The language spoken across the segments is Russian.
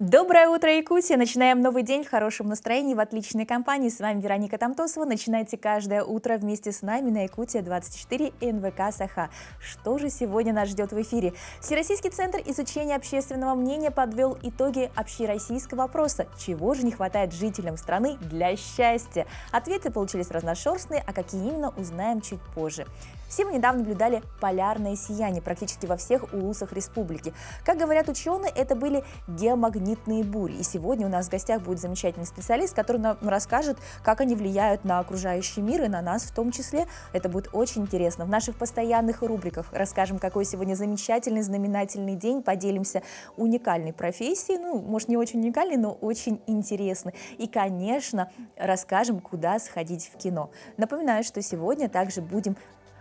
Доброе утро, Якутия! Начинаем новый день в хорошем настроении, в отличной компании. С вами Вероника Тамтосова. Начинайте каждое утро вместе с нами на Якутия-24 и НВК Саха. Что же сегодня нас ждет в эфире? Всероссийский центр изучения общественного мнения подвел итоги общероссийского опроса. Чего же не хватает жителям страны для счастья? Ответы получились разношерстные, а какие именно, узнаем чуть позже. Все мы недавно наблюдали полярное сияние практически во всех улусах республики. Как говорят ученые, это были геомагнитные бури. И сегодня у нас в гостях будет замечательный специалист, который нам расскажет, как они влияют на окружающий мир и на нас в том числе. Это будет очень интересно. В наших постоянных рубриках расскажем, какой сегодня замечательный, знаменательный день, поделимся уникальной профессией, может, не очень уникальной, но очень интересной. И, конечно, расскажем, куда сходить в кино. Напоминаю, что сегодня также будем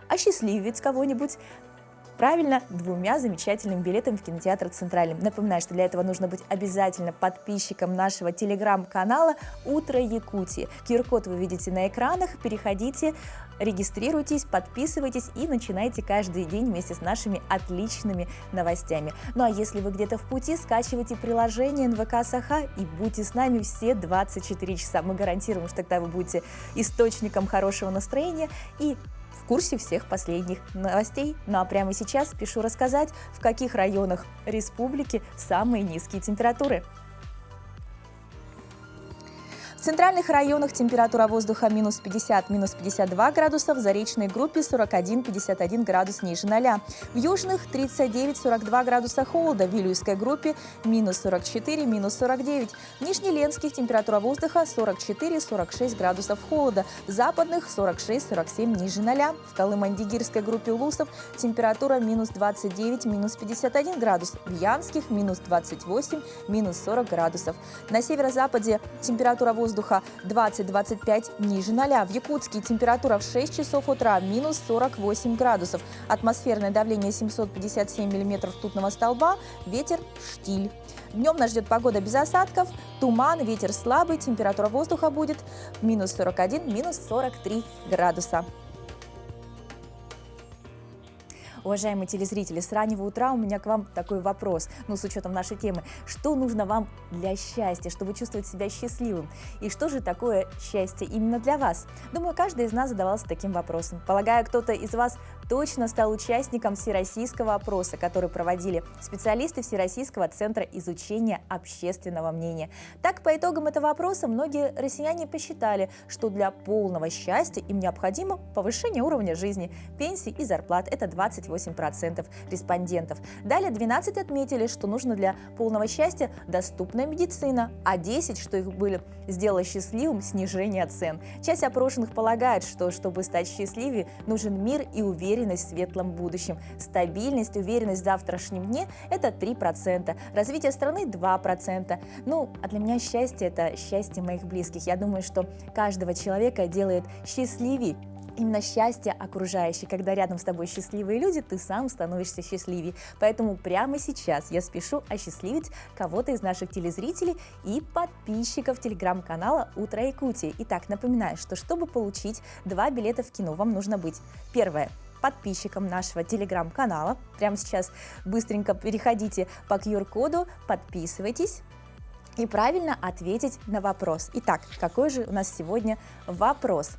осчастливить кого-нибудь, правильно, 2 замечательными билетами в кинотеатр «Центральный». Напоминаю, что для этого нужно быть обязательно подписчиком нашего телеграм-канала «Утро Якутии». QR-код вы видите на экранах, переходите, регистрируйтесь, подписывайтесь и начинайте каждый день вместе с нашими отличными новостями. Ну а если вы где-то в пути, скачивайте приложение НВК Саха и будьте с нами все 24 часа. Мы гарантируем, что тогда вы будете источником хорошего настроения и в курсе всех последних новостей. Ну а прямо сейчас спешу рассказать, в каких районах республики самые низкие температуры. В центральных районах температура воздуха минус 50, минус 52 градусов, в заречной группе 41-51 градус ниже 0. В южных 39-42 градуса холода, в Вилюйской группе минус 44, минус 49. В Нижнеленских температура воздуха 44-46 градусов холода, в западных 46-47 ниже 0. В Колыман-Дигирской группе улусов температура минус 29, минус 51 градус, в Янских минус 28, минус 40 градусов. На северо-западе температура воздуха 20-25 ниже 0. В Якутске температура в 6 часов утра минус 48 градусов. Атмосферное давление 757 миллиметров ртутного столба. Ветер штиль. Днем нас ждет погода без осадков, туман, ветер слабый. Температура воздуха будет минус 41, минус 43 градуса. Уважаемые телезрители, с раннего утра у меня к вам такой вопрос, с учетом нашей темы. Что нужно вам для счастья, чтобы чувствовать себя счастливым? И что же такое счастье именно для вас? Думаю, каждый из нас задавался таким вопросом. Полагаю, кто-то из вас точно стал участником всероссийского опроса, который проводили специалисты Всероссийского центра изучения общественного мнения. Так, по итогам этого опроса многие россияне посчитали, что для полного счастья им необходимо повышение уровня жизни, пенсий и зарплат. Это 28% респондентов. Далее 12 отметили, что нужно для полного счастья доступная медицина, а 10, что их сделало счастливым, снижение цен. Часть опрошенных полагает, что чтобы стать счастливее, нужен мир и уверенность в светлом будущем. Стабильность, уверенность в завтрашнем дне – это 3%. Развитие страны – 2%. А для меня счастье – это счастье моих близких. Я думаю, что каждого человека делает счастливее именно счастье окружающих. Когда рядом с тобой счастливые люди, ты сам становишься счастливее. Поэтому прямо сейчас я спешу осчастливить кого-то из наших телезрителей и подписчиков телеграм-канала «Утро Якутии». Итак, напоминаю, что чтобы получить 2 билета в кино, вам нужно быть: первое – подписчиком нашего телеграм-канала. Прямо сейчас быстренько переходите по QR-коду, подписывайтесь и правильно ответить на вопрос. Итак, какой же у нас сегодня вопрос?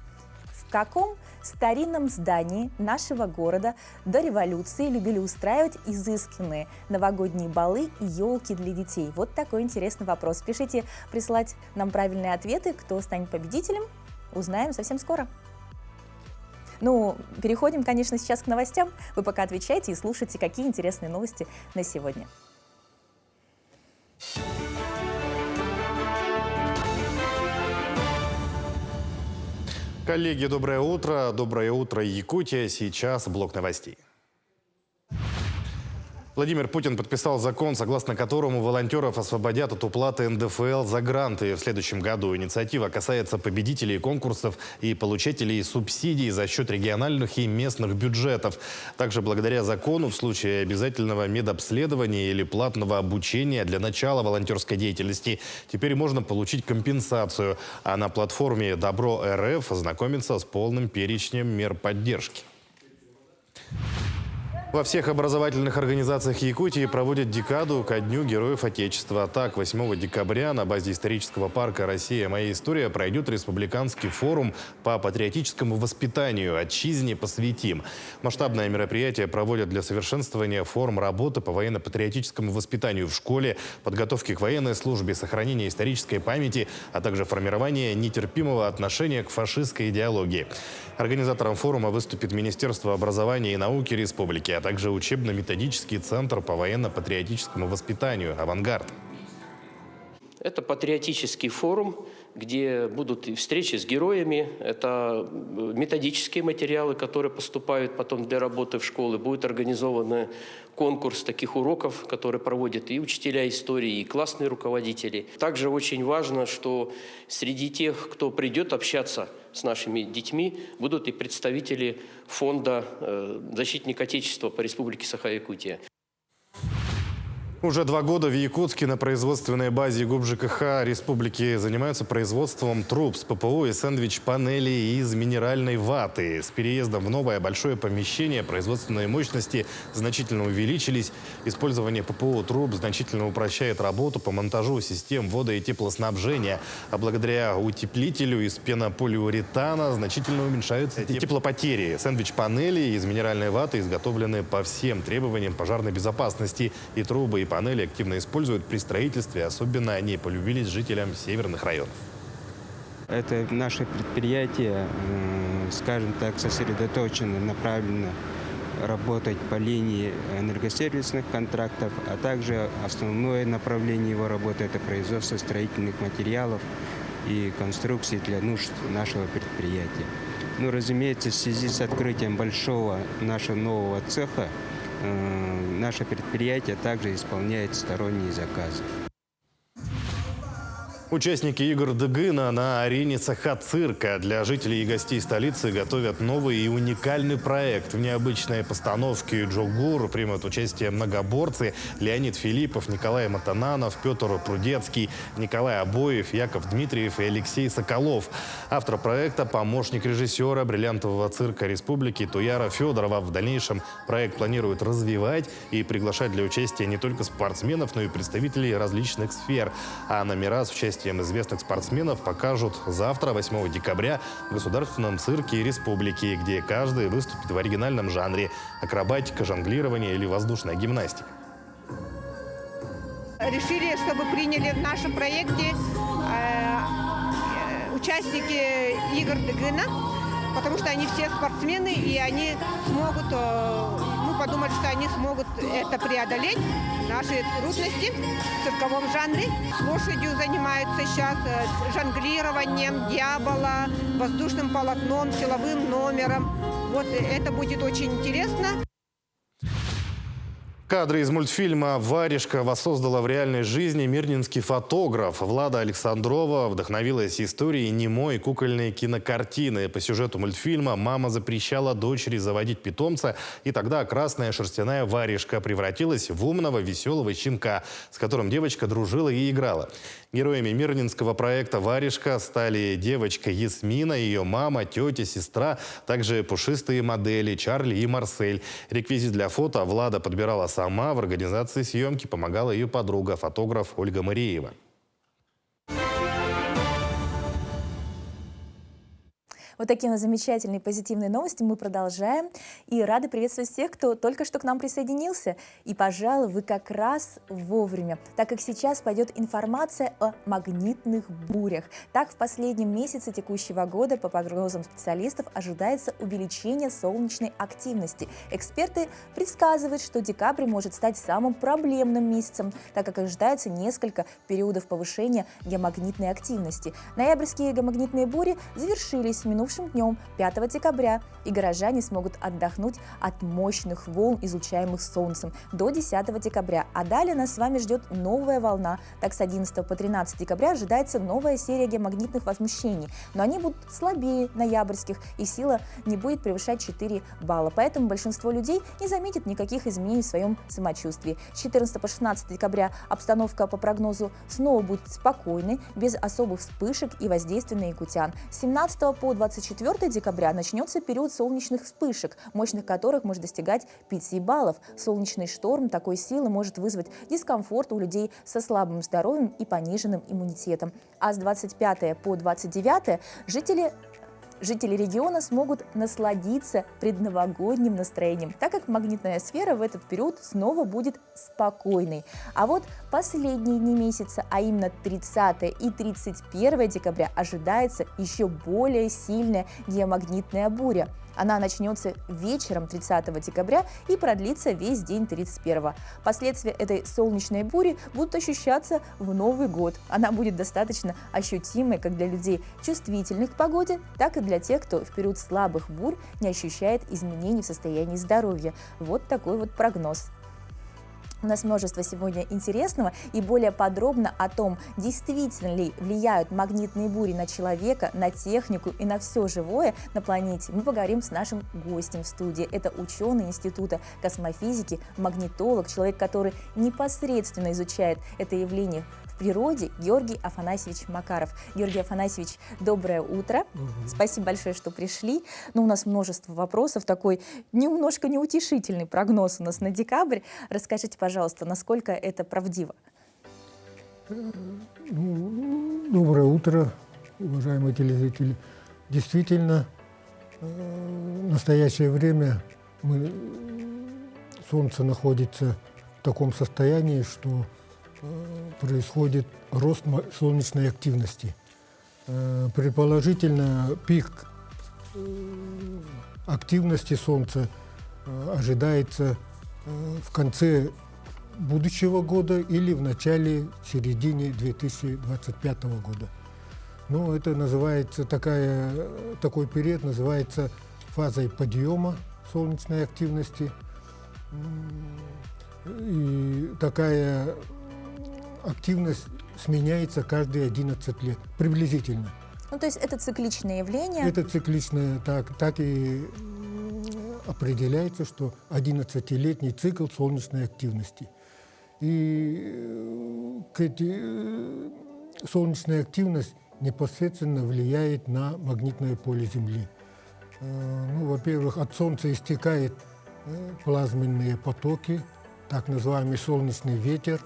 В каком старинном здании нашего города до революции любили устраивать изысканные новогодние балы и елки для детей? Вот такой интересный вопрос. Пишите присылать нам правильные ответы. Кто станет победителем, узнаем совсем скоро. Переходим, конечно, сейчас к новостям. Вы пока отвечайте и слушайте, какие интересные новости на сегодня. Коллеги, доброе утро. Доброе утро, Якутия. Сейчас блок новостей. Владимир Путин подписал закон, согласно которому волонтеров освободят от уплаты НДФЛ за гранты в следующем году. Инициатива касается победителей конкурсов и получателей субсидий за счет региональных и местных бюджетов. Также благодаря закону в случае обязательного медобследования или платного обучения для начала волонтерской деятельности теперь можно получить компенсацию. А на платформе Добро.РФ ознакомиться с полным перечнем мер поддержки. Во всех образовательных организациях Якутии проводят декаду ко Дню Героев Отечества. Так, 8 декабря на базе исторического парка «Россия. Моя история» пройдет республиканский форум по патриотическому воспитанию «Отчизне посвятим». Масштабное мероприятие проводят для совершенствования форм работы по военно-патриотическому воспитанию в школе, подготовки к военной службе, сохранения исторической памяти, а также формирования нетерпимого отношения к фашистской идеологии. Организатором форума выступит Министерство образования и науки республики, а также учебно-методический центр по военно-патриотическому воспитанию «Авангард». Это патриотический форум, где будут и встречи с героями, это методические материалы, которые поступают потом для работы в школы. Будет организован конкурс таких уроков, которые проводят и учителя истории, и классные руководители. Также очень важно, что среди тех, кто придет общаться с нашими детьми, будут и представители фонда «Защитник Отечества» по Республике Саха-Якутия. Уже 2 года в Якутске на производственной базе ГУП ЖКХ республики занимаются производством труб с ППО и сэндвич-панелей из минеральной ваты. С переездом в новое большое помещение производственные мощности значительно увеличились. Использование ППО труб значительно упрощает работу по монтажу систем водо- и теплоснабжения. А благодаря утеплителю из пенополиуретана значительно уменьшаются теплопотери. Сэндвич-панели из минеральной ваты изготовлены по всем требованиям пожарной безопасности. И трубы, и панели активно используют при строительстве. Особенно они полюбились жителям северных районов. Это наше предприятие, скажем так, сосредоточено, направлено работать по линии энергосервисных контрактов, а также основное направление его работы – это производство строительных материалов и конструкций для нужд нашего предприятия. Ну, разумеется, в связи с открытием большого нашего нового цеха, наше предприятие также исполняет сторонние заказы. Участники игр Дыгына на арене Саха-цирка для жителей и гостей столицы готовят новый и уникальный проект. В необычной постановке «Джогур» примут участие многоборцы Леонид Филиппов, Николай Матананов, Петр Прудецкий, Николай Обоев, Яков Дмитриев и Алексей Соколов. Автор проекта – помощник режиссера бриллиантового цирка республики Туяра Федорова. В дальнейшем проект планирует развивать и приглашать для участия не только спортсменов, но и представителей различных сфер. А номера с участием известных спортсменов покажут завтра, 8 декабря, в Государственном цирке республики, где каждый выступит в оригинальном жанре – акробатика, жонглирование или воздушная гимнастика. Решили, чтобы приняли в нашем проекте участники игр Дыгына, потому что они все спортсмены, и они смогут, мы подумали, что они смогут это преодолеть, наши трудности в цирковом жанре. С лошадью занимаются сейчас жонглированием, дьявола, воздушным полотном, силовым номером. Вот это будет очень интересно. Кадры из мультфильма «Варежка» воссоздала в реальной жизни мирнинский фотограф. Влада Александрова вдохновилась историей немой кукольной кинокартины. По сюжету мультфильма мама запрещала дочери заводить питомца, и тогда красная шерстяная варежка превратилась в умного, веселого щенка, с которым девочка дружила и играла. Героями мирнинского проекта «Варежка» стали девочка Ясмина, ее мама, тетя, сестра, также пушистые модели Чарли и Марсель. Реквизит для фото Влада подбирала сама. В организации съемки помогала ее подруга, фотограф Ольга Мариева. Вот такие вот замечательные позитивные новости мы продолжаем. И рады приветствовать всех, кто только что к нам присоединился. И, пожалуй, вы как раз вовремя, так как сейчас пойдет информация о магнитных бурях. Так, в последнем месяце текущего года, по прогнозам специалистов, ожидается увеличение солнечной активности. Эксперты предсказывают, что декабрь может стать самым проблемным месяцем, так как ожидается несколько периодов повышения геомагнитной активности. Ноябрьские геомагнитные бури завершились минувшим днем, 5 декабря, и горожане смогут отдохнуть от мощных волн, излучаемых Солнцем, до 10 декабря. А далее нас с вами ждет новая волна. Так, с 11 по 13 декабря ожидается новая серия геомагнитных возмущений, но они будут слабее ноябрьских, и сила не будет превышать 4 балла. Поэтому большинство людей не заметит никаких изменений в своем самочувствии. С 14 по 16 декабря обстановка по прогнозу снова будет спокойной, без особых вспышек и воздействия на якутян. С 17 по 20 24 декабря начнется период солнечных вспышек, мощность которых может достигать 5 баллов. Солнечный шторм такой силы может вызвать дискомфорт у людей со слабым здоровьем и пониженным иммунитетом. А с 25 по 29 жители региона смогут насладиться предновогодним настроением, так как магнитная сфера в этот период снова будет спокойной. А вот последние дни месяца, а именно 30 и 31 декабря, ожидается еще более сильная геомагнитная буря. Она начнется вечером 30 декабря и продлится весь день 31. Последствия этой солнечной бури будут ощущаться в Новый год. Она будет достаточно ощутимой как для людей, чувствительных к погоде, так и для тех, кто в период слабых бурь не ощущает изменений в состоянии здоровья. Вот такой вот прогноз. У нас множество сегодня интересного, и более подробно о том, действительно ли влияют магнитные бури на человека, на технику и на все живое на планете, мы поговорим с нашим гостем в студии. Это ученый Института космофизики, магнитолог, человек, который непосредственно изучает это явление в природе, Георгий Афанасьевич Макаров. Георгий Афанасьевич, доброе утро. Спасибо большое, что пришли. У нас множество вопросов, такой немножко неутешительный прогноз у нас на декабрь. Расскажите, пожалуйста, насколько это правдиво? Доброе утро, уважаемые телезрители. Действительно, в настоящее время Солнце находится в таком состоянии, что происходит рост солнечной активности. Предположительно, пик активности Солнца ожидается в конце будущего года или в середине 2025 года. Это называется, такой период называется фазой подъема солнечной активности. И такая активность сменяется каждые 11 лет, приблизительно. То есть это цикличное явление? Это цикличное, так и определяется, что 11-летний цикл солнечной активности. И солнечная активность непосредственно влияет на магнитное поле Земли. Во-первых, от Солнца истекают плазменные потоки, так называемый солнечный ветер.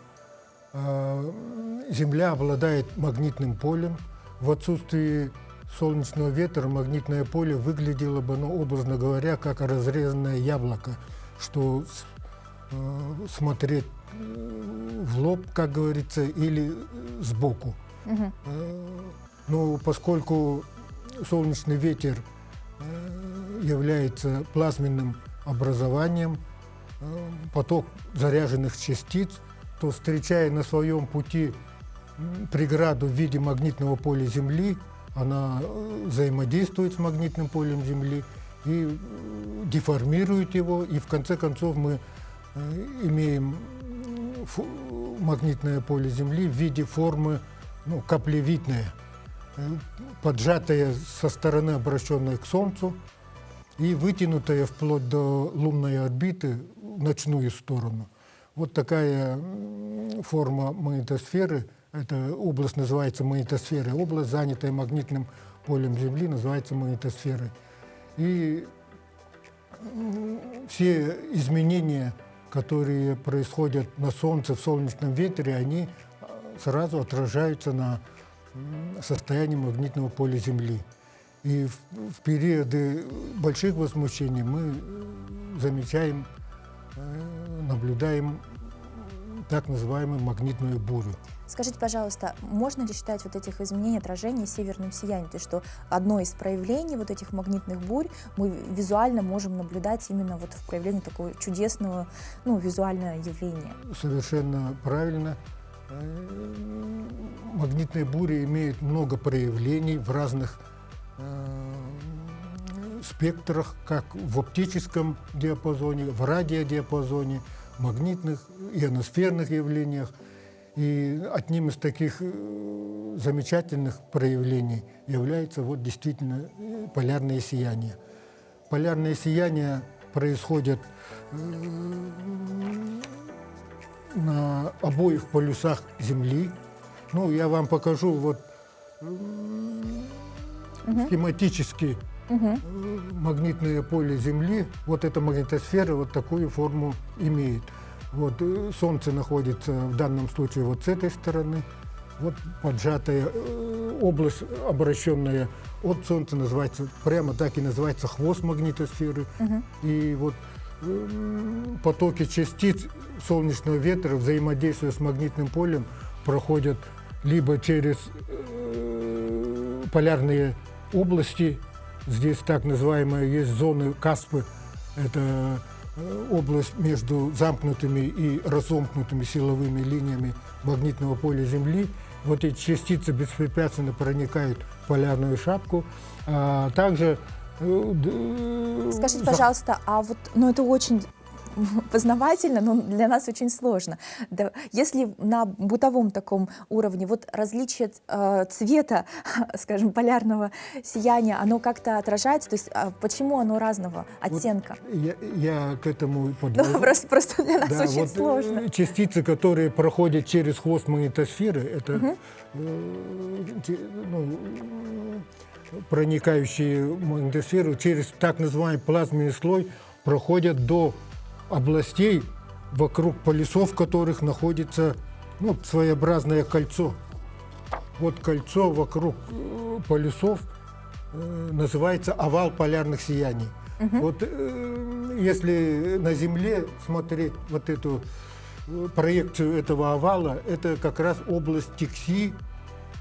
Земля обладает магнитным полем. В отсутствии солнечного ветра магнитное поле выглядело бы, образно говоря, как разрезанное яблоко, что смотреть в лоб, как говорится, или сбоку. Но поскольку солнечный ветер является плазменным образованием, поток заряженных частиц, то, встречая на своем пути преграду в виде магнитного поля Земли, она взаимодействует с магнитным полем Земли и деформирует его, и в конце концов мы имеем магнитное поле Земли в виде формы каплевидная, поджатая со стороны, обращенной к Солнцу, и вытянутая вплоть до лунной орбиты в ночную сторону. Вот такая форма магнитосферы, эта область называется магнитосферой, область, занятая магнитным полем Земли, называется магнитосферой. И все изменения, которые происходят на Солнце, в солнечном ветре, они сразу отражаются на состоянии магнитного поля Земли. И в периоды больших возмущений мы замечаем, наблюдаем так называемую магнитную бурю. Скажите, пожалуйста, можно ли считать вот этих изменений, отражений северным сиянием? То есть, что одно из проявлений вот этих магнитных бурь мы визуально можем наблюдать именно вот в проявлении такого чудесного, визуального явления? Совершенно правильно. Магнитные бури имеют много проявлений в разных спектрах, как в оптическом диапазоне, в радиодиапазоне, магнитных, ионосферных явлениях. И одним из таких замечательных проявлений является действительно полярное сияние. Полярное сияние происходит на обоих полюсах Земли. Я вам покажу схематически магнитное поле Земли, вот эта магнитосфера вот такую форму имеет. Вот Солнце находится в данном случае вот с этой стороны, вот поджатая область, обращенная от Солнца, называется, прямо так и называется хвост магнитосферы. И вот потоки частиц солнечного ветра, взаимодействуя с магнитным полем, проходят либо через полярные области, здесь так называемые есть зоны Каспы, это область между замкнутыми и разомкнутыми силовыми линиями магнитного поля Земли. Вот эти частицы беспрепятственно проникают в полярную шапку, а также... Скажите, пожалуйста, а вот, ну это очень познавательно, но для нас очень сложно. Да, если на бытовом таком уровне вот различие цвета, скажем, полярного сияния, оно как-то отражается, то есть почему оно разного оттенка? Вот я к этому подвожу. Ну, просто для нас очень вот сложно. Частицы, которые проходят через хвост магнитосферы, это проникающие в магнитосферу через так называемый плазменный слой, проходят до областей, вокруг полюсов которых находится своеобразное кольцо. Вот кольцо вокруг полюсов называется овал полярных сияний. Вот если на Земле смотреть вот эту проекцию этого овала, это как раз область Тикси,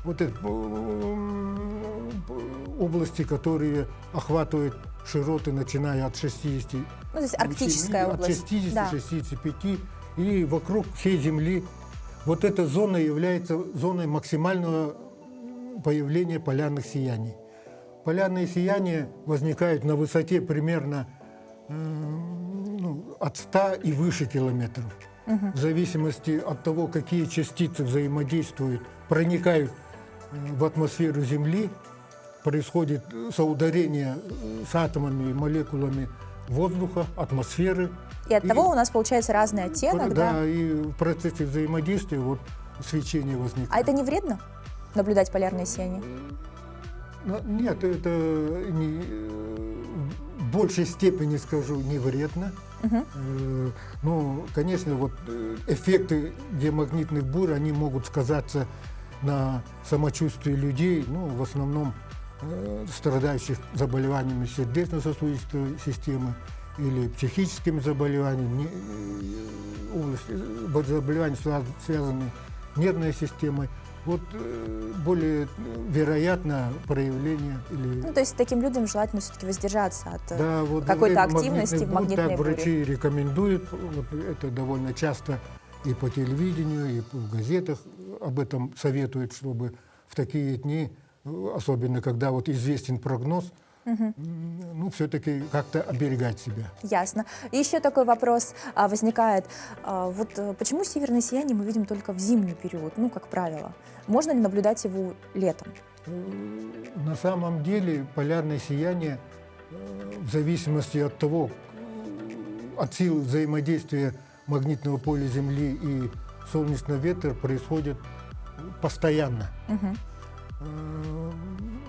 вот это, области, которые охватывают широты, начиная от 60, ну, то есть арктическая область. От 60-65 и вокруг всей Земли. Вот эта зона является зоной максимального появления полярных сияний. Полярные сияния возникают на высоте примерно от 100 и выше километров. В зависимости от того, какие частицы взаимодействуют, проникают в атмосферу Земли, происходит соударение с атомами и молекулами воздуха, атмосферы. И от того у нас получается разный оттенок, да? Да, и в процессе взаимодействия вот свечение возникает. А это не вредно, наблюдать полярное сияние? Нет, это в большей степени, скажу, не вредно. Но, конечно, вот эффекты геомагнитных бурь, они могут сказаться на самочувствии людей, в основном страдающих заболеваниями сердечно-сосудистой системы или психическими заболеваниями, заболевания, связанные с нервной системой. Вот более вероятно проявление или... Ну, то есть таким людям желательно все-таки воздержаться от вот какой-то активности в магнитной так буре. Врачи рекомендуют, вот это довольно часто и по телевидению, и в газетах об этом советуют, чтобы в такие дни, особенно когда вот известен прогноз, все-таки как-то оберегать себя. Ясно. И еще такой вопрос возникает. Вот почему северное сияние мы видим только в зимний период, как правило? Можно ли наблюдать его летом? На самом деле полярное сияние, в зависимости от того, от силы взаимодействия магнитного поля Земли и солнечного ветра, происходит постоянно.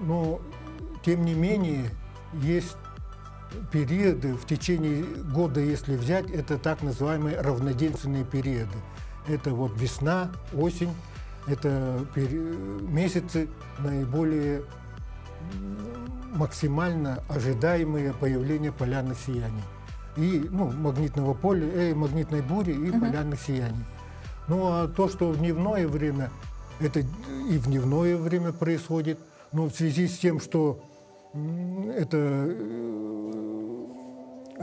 Но тем не менее, есть периоды в течение года, если взять, это так называемые равноденственные периоды. Это вот весна, осень, это месяцы наиболее максимально ожидаемые появления полярных сияний. И магнитного поля, магнитной бури и полярных сияний. Ну а то, что в дневное время, это и в дневное время происходит, но в связи с тем, что это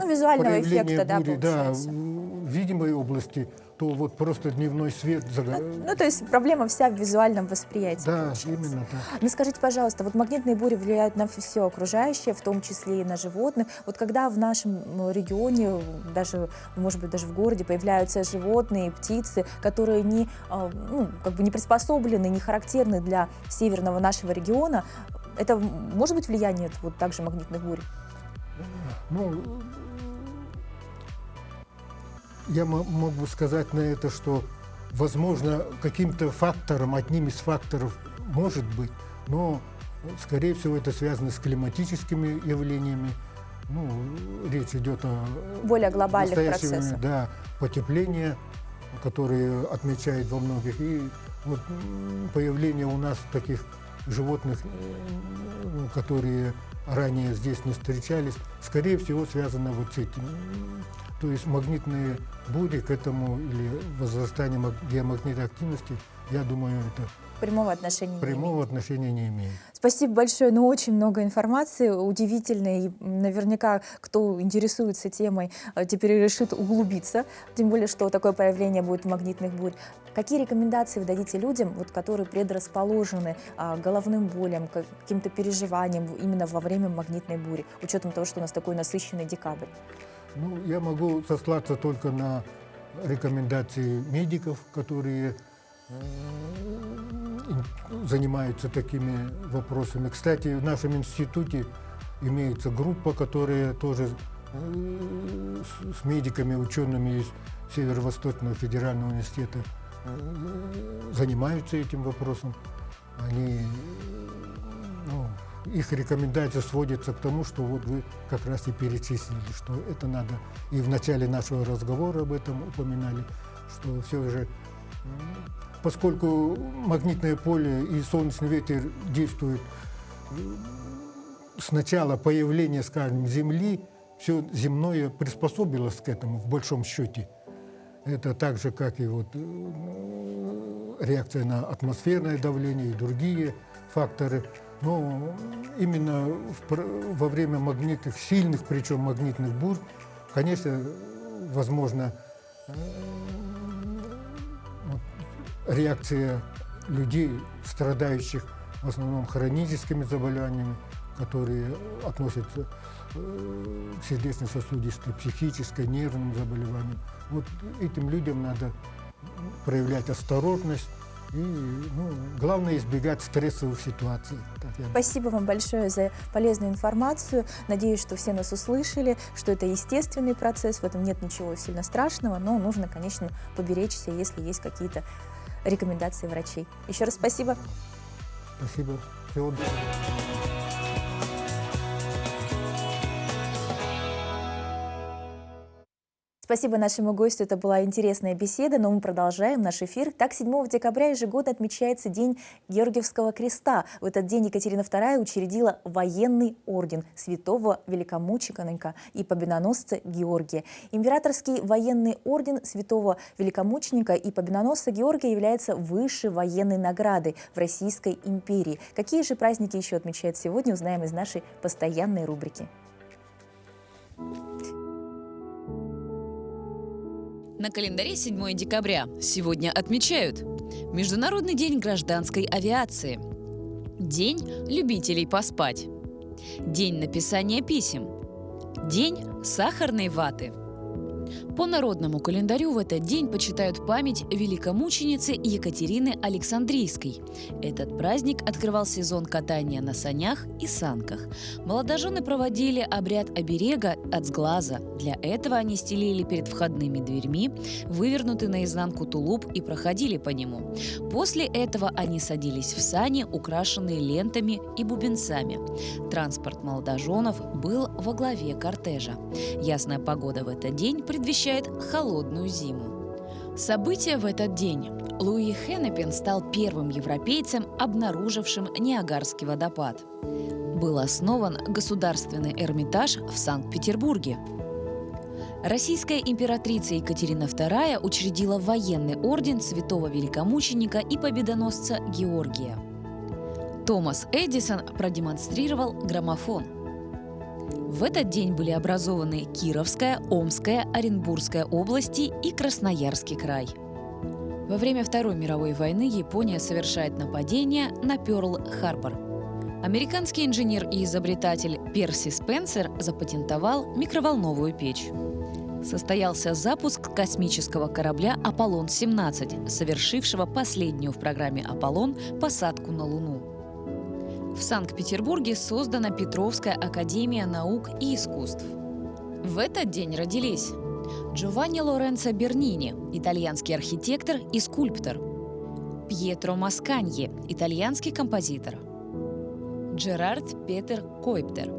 визуального эффекта, бури, получается. в видимой области, то вот просто дневной свет... то есть проблема вся в визуальном восприятии. Да, получается. именно так. Ну скажите, пожалуйста, вот магнитные бури влияют на все окружающее, в том числе и на животных. Вот когда в нашем регионе, даже, может быть, даже в городе появляются животные, птицы, которые не приспособлены, не характерны для северного нашего региона, это может быть влияние вот также магнитных бурь? Я могу сказать на это, что, возможно, каким-то фактором, одним из факторов может быть, но Скорее всего, это связано с климатическими явлениями. Ну, речь идет о Более глобальных настоящем, процессах. да, потепления, которые отмечают во многих. И вот появление у нас таких животных, которые ранее здесь не встречались, скорее всего, связано вот с этим. То есть магнитные бури к этому или возрастание геомагнитной активности, я думаю, это Прямого отношения не имеет. прямого отношения не имеет. Спасибо большое, ну очень много информации, удивительной, и наверняка, кто интересуется темой, теперь решит углубиться, тем более, что такое появление будет магнитных бурь. Какие рекомендации вы дадите людям, вот, которые предрасположены к головным болям, к каким-то переживаниям именно во время магнитной бури, учетом того, что у нас такой насыщенный декабрь? Ну, я могу сослаться только на рекомендации медиков, которые занимаются такими вопросами. Кстати, в нашем институте имеется группа, которая тоже с медиками, учеными из Северо-Восточного федерального университета занимаются этим вопросом. Они, их рекомендация сводится к тому, что вот вы как раз и перечислили, что это надо. И в начале нашего разговора об этом упоминали, что все же, поскольку магнитное поле и солнечный ветер действуют с начала появления, скажем, Земли, все земное приспособилось к этому в большом счете. Это так же, как и вот реакция на атмосферное давление и другие факторы. Но именно во время магнитных, сильных, причем магнитных бурь, конечно, возможно реакция людей, страдающих в основном хроническими заболеваниями, которые относятся к сердечно-сосудистой, психической, нервным заболеваниям. Вот этим людям надо проявлять осторожность и, главное, избегать стрессовых ситуаций. Спасибо вам большое за полезную информацию. Надеюсь, что все нас услышали, что это естественный процесс, в этом нет ничего сильно страшного, но нужно, конечно, поберечься, если есть какие-то рекомендации врачей. Еще раз спасибо. Спасибо. Всего доброго. Спасибо нашему гостю, это была интересная беседа, но мы продолжаем наш эфир. Так, 7 декабря ежегодно отмечается День Георгиевского креста. В этот день Екатерина II учредила военный орден святого великомученика и победоносца Георгия. Императорский военный орден святого великомученика и победоносца Георгия является высшей военной наградой в Российской империи. Какие же праздники еще отмечают сегодня, узнаем из нашей постоянной рубрики. На календаре 7 декабря. Сегодня отмечают Международный день гражданской авиации, День любителей поспать, День написания писем, День сахарной ваты. По народному календарю в этот день почитают память великомученицы Екатерины Александрийской. Этот праздник открывал сезон катания на санях и санках. Молодожены проводили обряд оберега от сглаза. Для этого они стелили перед входными дверьми вывернутый наизнанку тулуп и проходили по нему. После этого они садились в сани, украшенные лентами и бубенцами. Транспорт молодоженов был во главе кортежа. Ясная погода в этот день предвещает холодную зиму. События в этот день. Луи Хеннепин стал первым европейцем, обнаружившим Ниагарский водопад. Был основан Государственный Эрмитаж в Санкт-Петербурге. Российская императрица Екатерина II учредила военный орден святого великомученика и победоносца Георгия. Томас Эдисон продемонстрировал граммофон. В этот день были образованы Кировская, Омская, Оренбургская области и Красноярский край. Во время Второй мировой войны Япония совершает нападение на Пёрл-Харбор. Американский инженер и изобретатель Перси Спенсер запатентовал микроволновую печь. Состоялся запуск космического корабля «Аполлон-17», совершившего последнюю в программе «Аполлон» посадку на Луну. В Санкт-Петербурге создана Петровская академия наук и искусств. В этот день родились Джованни Лоренцо Бернини, итальянский архитектор и скульптор, Пьетро Масканьи, итальянский композитор, Джерард Петер Койптер,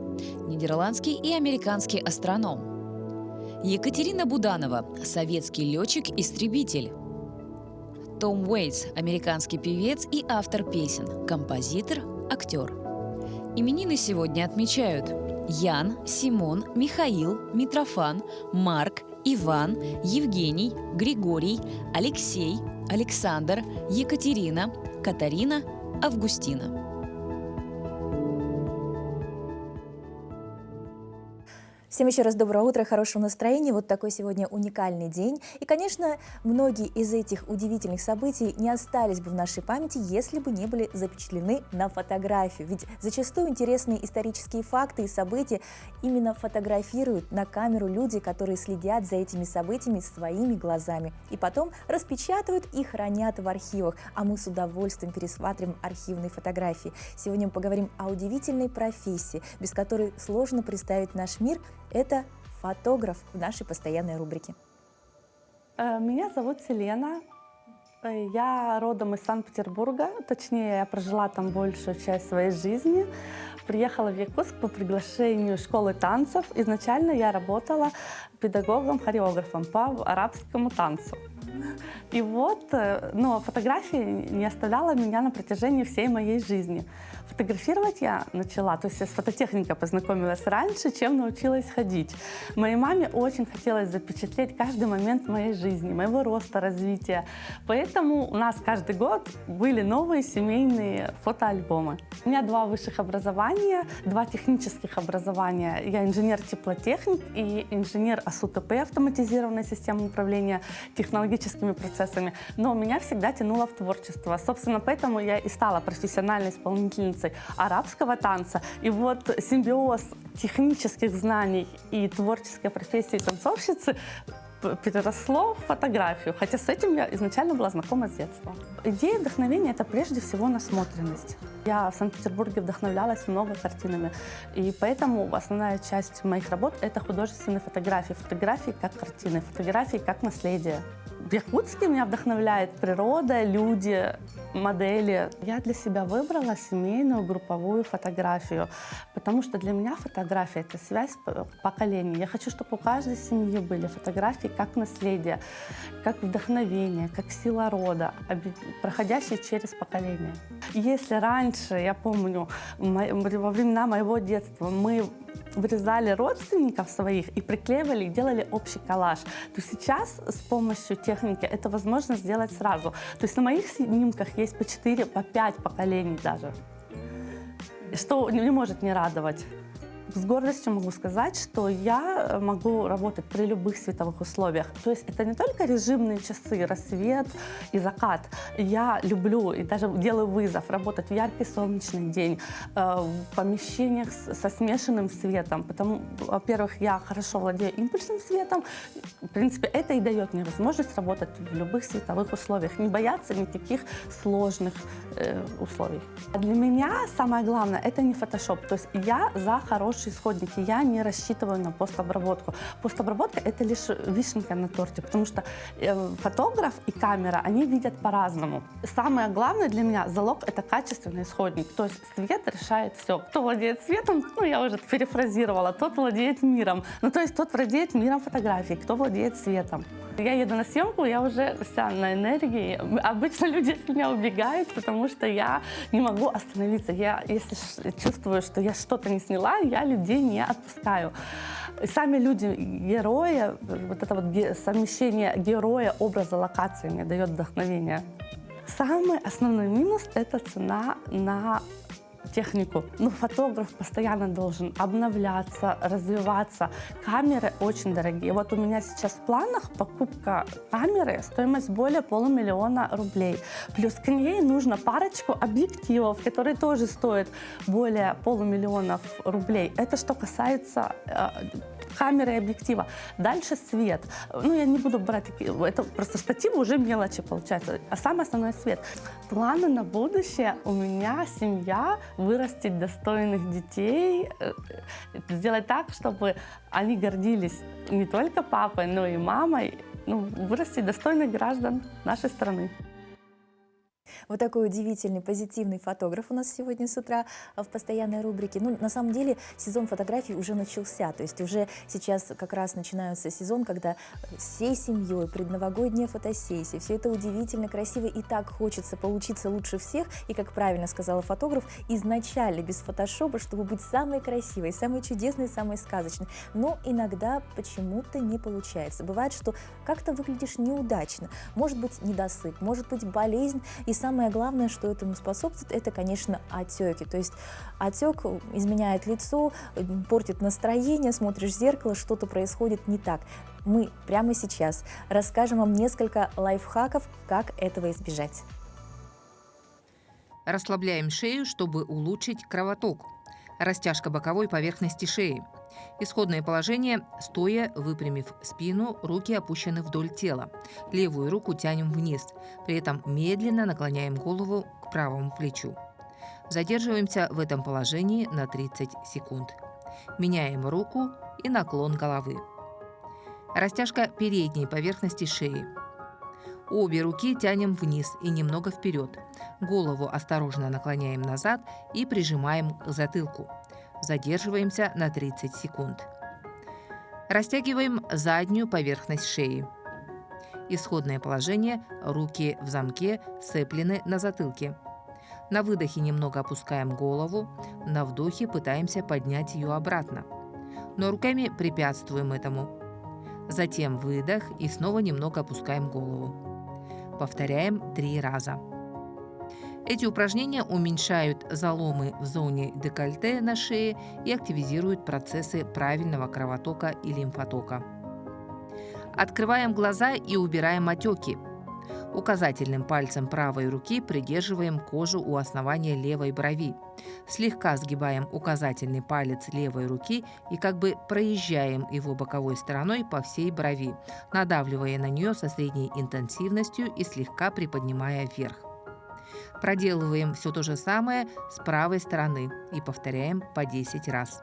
нидерландский и американский астроном. Екатерина Буданова, советский летчик-истребитель. Том Уэйтс, американский певец и автор песен, композитор, актер. Именины сегодня отмечают Ян, Симон, Михаил, Митрофан, Марк, Иван, Евгений, Григорий, Алексей, Александр, Екатерина, Катарина, Августина. Всем еще раз доброе утро, хорошего настроения. Вот такой сегодня уникальный день. И, конечно, многие из этих удивительных событий не остались бы в нашей памяти, если бы не были запечатлены на фотографию. Ведь зачастую интересные исторические факты и события именно фотографируют на камеру люди, которые следят за этими событиями своими глазами. И потом распечатывают и хранят в архивах. А мы с удовольствием пересматриваем архивные фотографии. Сегодня мы поговорим о удивительной профессии, без которой сложно представить наш мир. Это фотограф в нашей постоянной рубрике. Меня зовут Селена. Я родом из Санкт-Петербурга. Точнее, я прожила там большую часть своей жизни. Приехала в Якутск по приглашению школы танцев. Изначально я работала педагогом-хореографом по арабскому танцу. И вот, фотография не оставляла меня на протяжении всей моей жизни. Фотографировать я начала, то есть я с фототехникой познакомилась раньше, чем научилась ходить. Моей маме очень хотелось запечатлеть каждый момент моей жизни, моего роста, развития. Поэтому у нас каждый год были новые семейные фотоальбомы. У меня 2 высших образования, 2 технических образования. Я инженер-теплотехник и инженер АСУТП, автоматизированная система управления технологическими процессами. Но меня всегда тянуло в творчество. Собственно, поэтому я и стала профессиональной исполнительницей арабского танца. И вот симбиоз технических знаний и творческой профессии танцовщицы переросло в фотографию, хотя с этим я изначально была знакома с детства. Идея вдохновения — это прежде всего насмотренность. Я в Санкт-Петербурге вдохновлялась много картинами, и поэтому основная часть моих работ — это художественные фотографии. Фотографии как картины, фотографии как наследие. В Якутске меня вдохновляет природа, люди, модели. Я для себя выбрала семейную групповую фотографию, потому что для меня фотография — это связь поколений. Я хочу, чтобы у каждой семьи были фотографии как наследие, как вдохновение, как сила рода, проходящие через поколения. Если раньше, я помню, во времена моего детства мы вырезали родственников своих и приклеивали, и делали общий коллаж, то сейчас с помощью техники это возможно сделать сразу. То есть на моих снимках есть по 4, по 5 поколений даже, что не может не радовать. С гордостью могу сказать, что я могу работать при любых световых условиях. То есть это не только режимные часы, рассвет и закат. Я люблю и даже делаю вызов работать в яркий солнечный день, в помещениях со смешанным светом. Потому, во-первых, я хорошо владею импульсным светом. В принципе, это и дает мне возможность работать в любых световых условиях, не бояться никаких сложных условий. Для меня самое главное — это не фотошоп. То есть я за хорошие исходники, я не рассчитываю на постобработку. Постобработка — это лишь вишенка на торте, потому что фотограф и камера, они видят по-разному. Самое главное для меня — залог — это качественный исходник. То есть свет решает все. Кто владеет светом, я уже перефразировала, тот владеет миром. То есть тот владеет миром фотографии, кто владеет светом. Я еду на съемку, я уже вся на энергии. Обычно люди от меня убегают, потому что я не могу остановиться. Я, если чувствую, что я что-то не сняла, я людей не отпускаю. И сами люди, герои, вот это вот совмещение героя, образа, локации мне дает вдохновение. Самый основной минус — это цена на технику. Фотограф постоянно должен обновляться, развиваться. Камеры очень дорогие. Вот у меня сейчас в планах покупка камеры, стоимость более $500 000 рублей. Плюс к ней нужно парочку объективов, которые тоже стоят более $500 000 рублей. Это что касается камеры и объектива. Дальше свет. Я не буду брать такие, это просто штативы уже мелочи получается. А самое основное — свет. Планы на будущее: у меня семья, вырастить достойных детей, сделать так, чтобы они гордились не только папой, но и мамой, вырастить достойных граждан нашей страны. Вот такой удивительный, позитивный фотограф у нас сегодня с утра в постоянной рубрике. Ну, на самом деле, сезон фотографий уже начался. То есть уже сейчас как раз начинается сезон, когда всей семьей предновогодняя фотосессия. Все это удивительно, красиво, и так хочется получиться лучше всех. И, как правильно сказала фотограф, изначально без фотошопа, чтобы быть самой красивой, самой чудесной, самой сказочной. Но иногда почему-то не получается. Бывает, что как-то выглядишь неудачно. Может быть, недосып, может быть, болезнь. И самое главное, что этому способствует, это, конечно, отеки. То есть отек изменяет лицо, портит настроение, смотришь в зеркало, что-то происходит не так. Мы прямо сейчас расскажем вам несколько лайфхаков, как этого избежать. Расслабляем шею, чтобы улучшить кровоток. Растяжка боковой поверхности шеи. Исходное положение – стоя, выпрямив спину, руки опущены вдоль тела. Левую руку тянем вниз, при этом медленно наклоняем голову к правому плечу. Задерживаемся в этом положении на 30 секунд. Меняем руку и наклон головы. Растяжка передней поверхности шеи. Обе руки тянем вниз и немного вперед. Голову осторожно наклоняем назад и прижимаем к затылку. Задерживаемся на 30 секунд. Растягиваем заднюю поверхность шеи. Исходное положение – руки в замке, сцеплены на затылке. На выдохе немного опускаем голову, на вдохе пытаемся поднять ее обратно. Но руками препятствуем этому. Затем выдох и снова немного опускаем голову. Повторяем 3 раза. Эти упражнения уменьшают заломы в зоне декольте на шее и активизируют процессы правильного кровотока и лимфотока. Открываем глаза и убираем отеки. Указательным пальцем правой руки придерживаем кожу у основания левой брови. Слегка сгибаем указательный палец левой руки и как бы проезжаем его боковой стороной по всей брови, надавливая на нее со средней интенсивностью и слегка приподнимая вверх. Проделываем все то же самое с правой стороны и повторяем по 10 раз.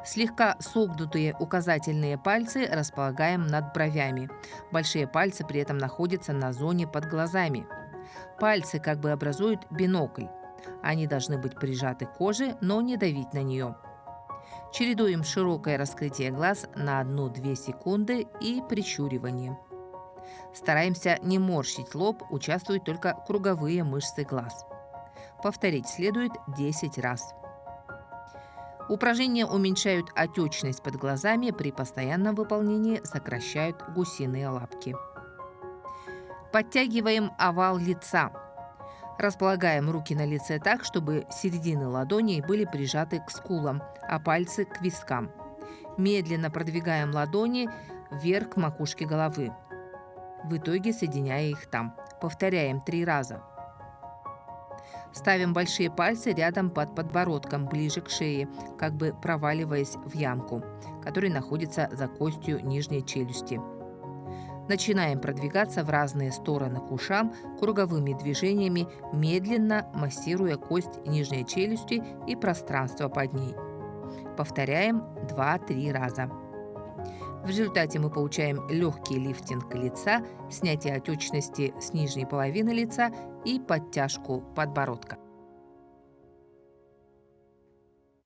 Слегка согнутые указательные пальцы располагаем над бровями. Большие пальцы при этом находятся на зоне под глазами. Пальцы как бы образуют бинокль. Они должны быть прижаты к коже, но не давить на нее. Чередуем широкое раскрытие глаз на 1-2 секунды и прищуривание. Стараемся не морщить лоб, участвуют только круговые мышцы глаз. Повторить следует 10 раз. Упражнения уменьшают отечность под глазами, при постоянном выполнении сокращают гусиные лапки. Подтягиваем овал лица. Располагаем руки на лице так, чтобы середины ладоней были прижаты к скулам, а пальцы к вискам. Медленно продвигаем ладони вверх к макушке головы, в итоге соединяя их там. Повторяем 3 раза. Ставим большие пальцы рядом под подбородком, ближе к шее, как бы проваливаясь в ямку, которая находится за костью нижней челюсти. Начинаем продвигаться в разные стороны к ушам круговыми движениями, медленно массируя кость нижней челюсти и пространство под ней. Повторяем 2-3 раза. В результате мы получаем легкий лифтинг лица, снятие отечности с нижней половины лица и подтяжку подбородка.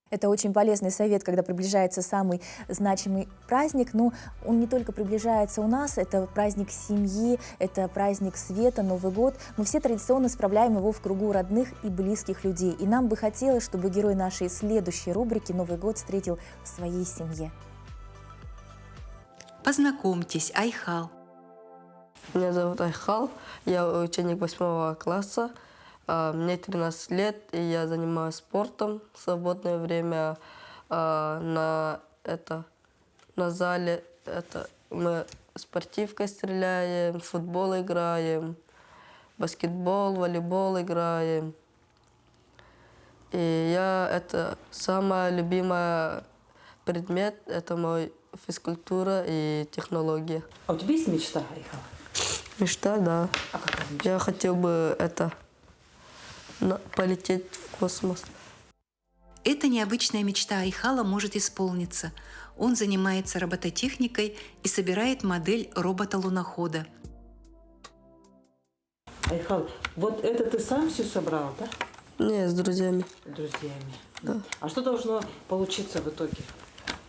Это очень полезный совет, когда приближается самый значимый праздник. Но он не только приближается у нас, это праздник семьи, это праздник света, Новый год. Мы все традиционно справляем его в кругу родных и близких людей. И нам бы хотелось, чтобы герой нашей следующей рубрики «Новый год» встретил в своей семье. Познакомьтесь, Айхал. Меня зовут Айхал, я ученик 8 класса. Мне 13 лет, и я занимаюсь спортом в свободное время. На зале мы спортивкой стреляем, в футбол играем, баскетбол, волейбол играем. И это самый любимый предмет, это мой физкультура и технология. А у тебя есть мечта, Айхал? Мечта, да. А какая мечта? Я хотел бы полететь в космос. Эта необычная мечта Айхала может исполниться. Он занимается робототехникой и собирает модель робота-лунохода. Айхал, вот это ты сам все собрал, да? Не, с друзьями. Друзьями. Да. А что должно получиться в итоге?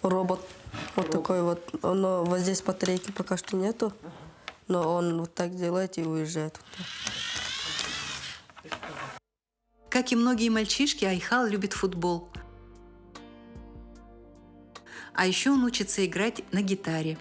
Робот. Вот такой вот. Но вот здесь батарейки пока что нету. Но он вот так делает и уезжает. Как и многие мальчишки, Айхал любит футбол. А еще он учится играть на гитаре.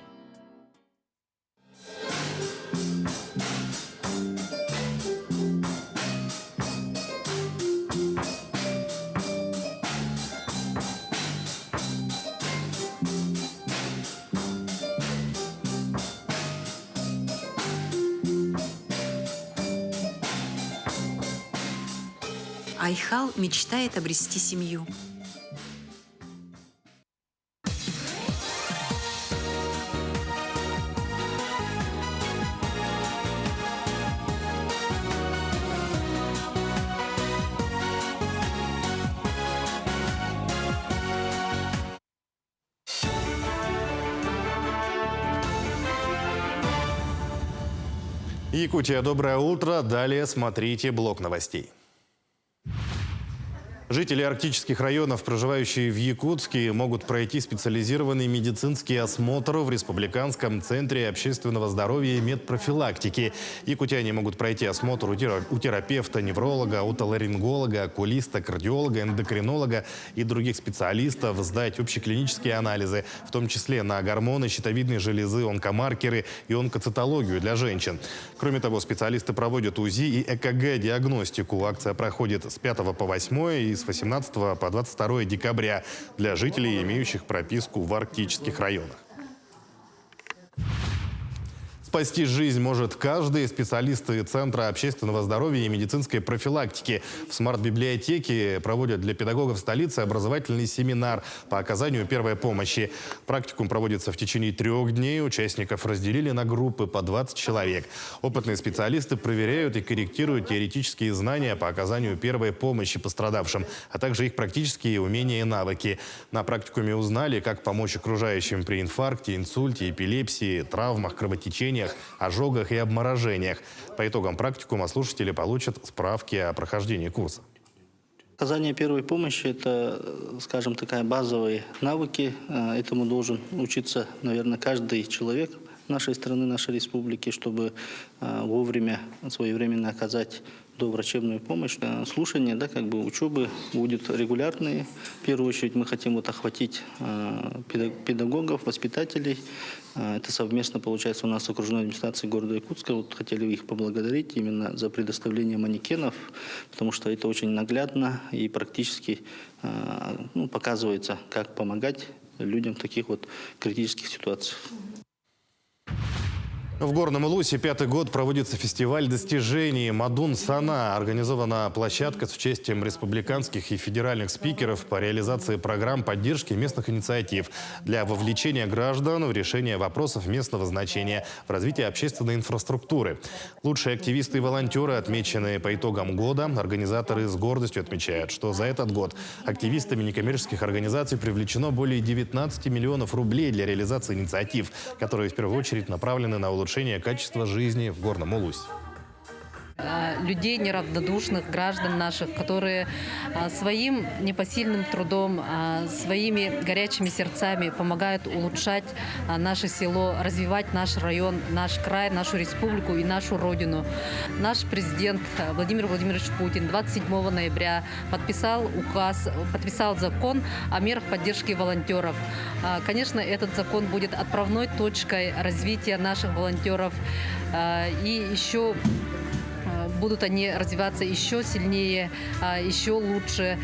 Айхал мечтает обрести семью. Якутия, доброе утро. Далее смотрите блок новостей. Жители арктических районов, проживающие в Якутске, могут пройти специализированный медицинский осмотр в Республиканском центре общественного здоровья и медпрофилактики. Якутяне могут пройти осмотр у терапевта, невролога, отоларинголога, окулиста, кардиолога, эндокринолога и других специалистов, сдать общеклинические анализы, в том числе на гормоны, щитовидной железы, онкомаркеры и онкоцитологию для женщин. Кроме того, специалисты проводят УЗИ и ЭКГ-диагностику. Акция проходит с 5 по 8 и с 18 по 22 декабря для жителей, имеющих прописку в арктических районах. Спасти жизнь может каждый. Специалисты Центра общественного здоровья и медицинской профилактики в смарт-библиотеке проводят для педагогов столицы образовательный семинар по оказанию первой помощи. Практикум проводится в течение 3 дней. Участников разделили на группы по 20 человек. Опытные специалисты проверяют и корректируют теоретические знания по оказанию первой помощи пострадавшим, а также их практические умения и навыки. На практикуме узнали, как помочь окружающим при инфаркте, инсульте, эпилепсии, травмах, кровотечениях, ожогах и обморожениях. По итогам практикума слушатели получат справки о прохождении курса. Оказание первой помощи – это, скажем, такая базовые навыки. Этому должен учиться, наверное, каждый человек нашей страны, нашей республики, чтобы вовремя, своевременно оказать доврачебную помощь. Слушание, учебы будут регулярные. В первую очередь мы хотим охватить педагогов, воспитателей. Это совместно получается у нас с окружной администрацией города Якутска. Хотели их поблагодарить именно за предоставление манекенов, потому что это очень наглядно и практически показывается, как помогать людям в таких критических ситуациях. В Горном Улусе 5-й год проводится фестиваль достижений «Мадун Сана». Организована площадка с участием республиканских и федеральных спикеров по реализации программ поддержки местных инициатив для вовлечения граждан в решение вопросов местного значения в развитии общественной инфраструктуры. Лучшие активисты и волонтеры отмечены по итогам года. Организаторы с гордостью отмечают, что за этот год активистами некоммерческих организаций привлечено более 19 миллионов рублей для реализации инициатив, которые в первую очередь направлены на улучшение качества жизни в Горном Улусе. Людей неравнодушных, граждан наших, которые своим непосильным трудом, своими горячими сердцами помогают улучшать наше село, развивать наш район, наш край, нашу республику и нашу родину. Наш президент Владимир Владимирович Путин 27 ноября подписал закон о мерах поддержки волонтеров. Конечно, этот закон будет отправной точкой развития наших волонтеров. И еще будут они развиваться еще сильнее, еще лучше.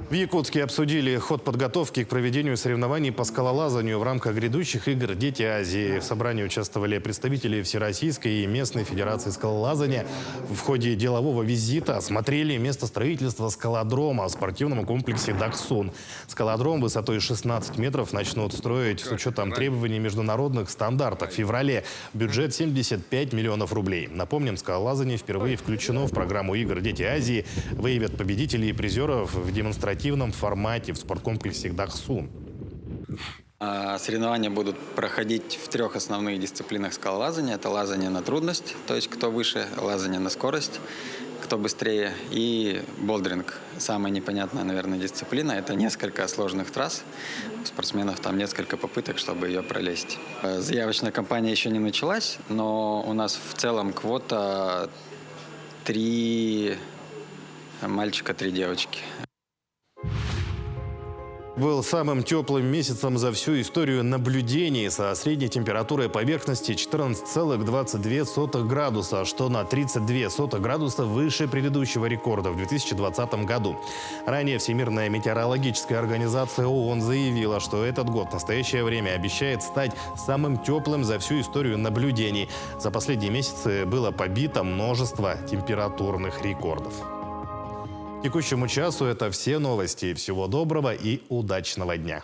В Якутске обсудили ход подготовки к проведению соревнований по скалолазанию в рамках грядущих игр «Дети Азии». В собрании участвовали представители Всероссийской и местной федерации скалолазания. В ходе делового визита осмотрели место строительства скалодрома в спортивном комплексе «Даксун». Скалодром высотой 16 метров начнут строить с учетом требований международных стандартов в феврале. Бюджет 75 миллионов рублей. Напомним, скалолазание впервые включено в программу игр «Дети Азии». Выявят победителей и призеров в демонстративном формате в спорткомплексе «Даксун». Соревнования будут проходить в 3 основных дисциплинах скалолазания. Это лазание на трудность, то есть кто выше, лазание на скорость, кто быстрее, и болдеринг. Самая непонятная, наверное, дисциплина. Это несколько сложных трасс. У спортсменов там несколько попыток, чтобы ее пролезть. Заявочная кампания еще не началась, но у нас в целом квота 3 мальчика, 3 девочки. Был самым теплым месяцем за всю историю наблюдений со средней температурой поверхности 14,22 градуса, что на 32 градуса выше предыдущего рекорда в 2020 году. Ранее Всемирная метеорологическая организация ООН заявила, что этот год в настоящее время обещает стать самым теплым за всю историю наблюдений. За последние месяцы было побито множество температурных рекордов. К текущему часу это все новости. Всего доброго и удачного дня.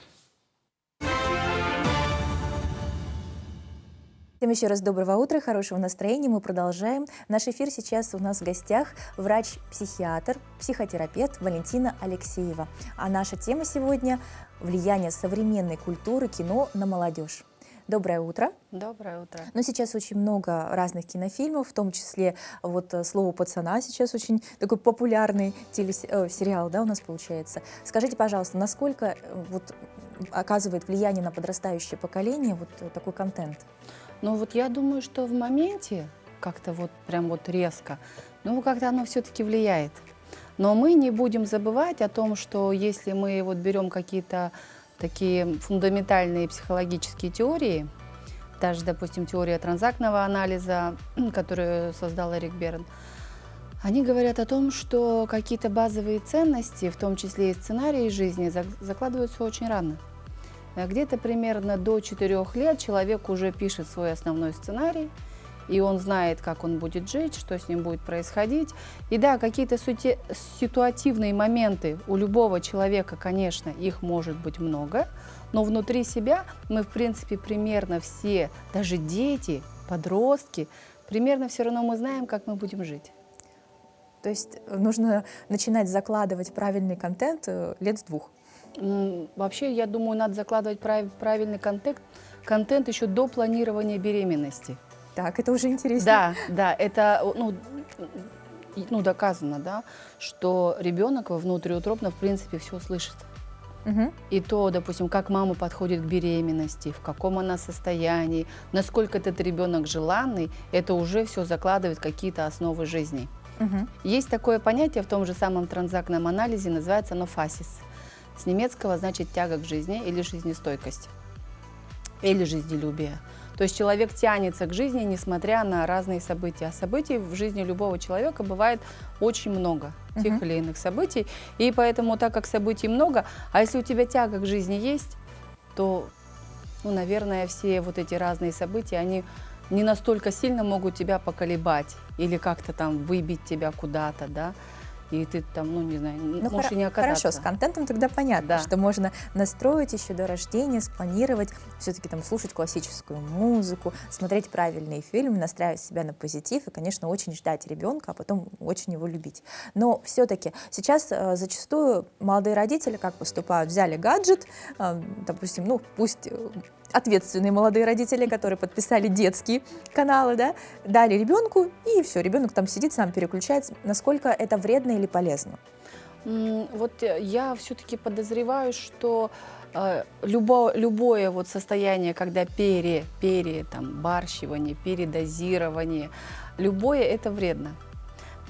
Всем еще раз доброго утра, хорошего настроения. Мы продолжаем. Наш эфир сейчас у нас в гостях врач-психиатр, психотерапевт Валентина Алексеева. А наша тема сегодня – влияние современной культуры кино на молодежь. Доброе утро. Доброе утро. Но сейчас очень много разных кинофильмов, в том числе вот «Слово пацана» сейчас очень такой популярный сериал, да, у нас получается. Скажите, пожалуйста, насколько вот оказывает влияние на подрастающее поколение вот такой контент? Ну вот я думаю, что в моменте как-то вот прям вот резко, ну как-то оно все-таки влияет. Но мы не будем забывать о том, что если мы вот берем какие-то такие фундаментальные психологические теории, даже, допустим, теория транзактного анализа, которую создал Эрик Берн, они говорят о том, что какие-то базовые ценности, в том числе и сценарии жизни, закладываются очень рано. Где-то примерно до 4 лет человек уже пишет свой основной сценарий, и он знает, как он будет жить, что с ним будет происходить. И да, какие-то ситуативные моменты у любого человека, конечно, их может быть много, но внутри себя мы, в принципе, примерно все, даже дети, подростки, примерно все равно мы знаем, как мы будем жить. То есть нужно начинать закладывать правильный контент лет с 2? Вообще, я думаю, надо закладывать правильный контент еще до планирования беременности. Так, это уже интересно. Да, это доказано, да, что ребенок внутриутробно, в принципе, все слышит. И то, допустим, как мама подходит к беременности, в каком она состоянии, насколько этот ребенок желанный, это уже все закладывает какие-то основы жизни. Есть такое понятие в том же самом транзактном анализе, называется оно фасис. С немецкого значит тяга к жизни или жизнестойкость, или жизнелюбие. То есть человек тянется к жизни, несмотря на разные события. А событий в жизни любого человека бывает очень много, тех или иных событий. И поэтому, так как событий много, а если у тебя тяга к жизни есть, то, наверное, все вот эти разные события, они не настолько сильно могут тебя поколебать или как-то там выбить тебя куда-то, да. И ты там, не знаю, можешь и не оказаться. Хорошо, с контентом тогда понятно, что можно настроить еще до рождения, спланировать, все-таки там слушать классическую музыку, смотреть правильные фильмы, настраивать себя на позитив и, конечно, очень ждать ребенка, а потом очень его любить. Но все-таки сейчас зачастую молодые родители как поступают? Взяли гаджет, допустим, пусть ответственные молодые родители, которые подписали детские каналы, да, дали ребенку, и все, ребенок там сидит, сам переключается. Насколько это вредно или полезно? Вот я все-таки подозреваю, что любое вот состояние, когда барщивание, передозирование, любое это вредно.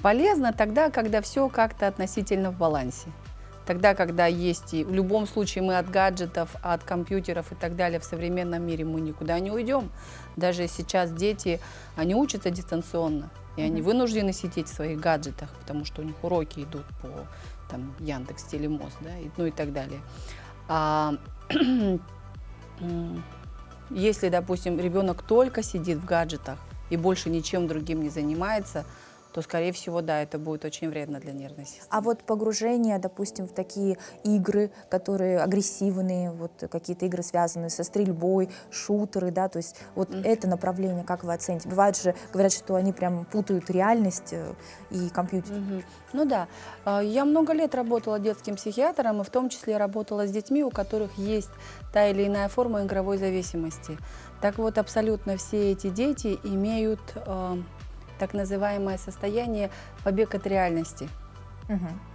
Полезно тогда, когда все как-то относительно в балансе. Тогда, когда есть, и в любом случае мы от гаджетов, от компьютеров и так далее в современном мире мы никуда не уйдем. Даже сейчас дети, они учатся дистанционно, и они вынуждены сидеть в своих гаджетах, потому что у них уроки идут по Яндекс, Телемост, да, и так далее. Если, допустим, ребенок только сидит в гаджетах и больше ничем другим не занимается, то, скорее всего, да, это будет очень вредно для нервной системы. А вот погружение, допустим, в такие игры, которые агрессивные, вот какие-то игры, связанные со стрельбой, шутеры, да, то есть вот это направление, как вы оцените? Бывает же, говорят, что они прям путают реальность и компьютер. Ну да, я много лет работала детским психиатром, и в том числе работала с детьми, у которых есть та или иная форма игровой зависимости. Так вот, абсолютно все эти дети имеют так называемое состояние побег от реальности.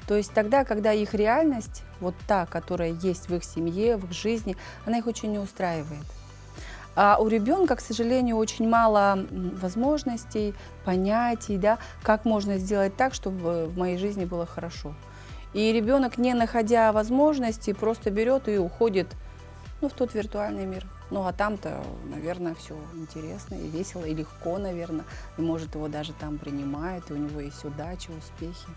То есть тогда, когда их реальность, вот та, которая есть в их семье, в их жизни, она их очень не устраивает. А у ребенка, к сожалению, очень мало возможностей, понятий, да, как можно сделать так, чтобы в моей жизни было хорошо. И ребенок, не находя возможностей, просто берет и уходит, ну, в тот виртуальный мир. Ну, а там-то, наверное, все интересно и весело, и легко, наверное. И, может, его даже там принимают, и у него есть удача, успехи.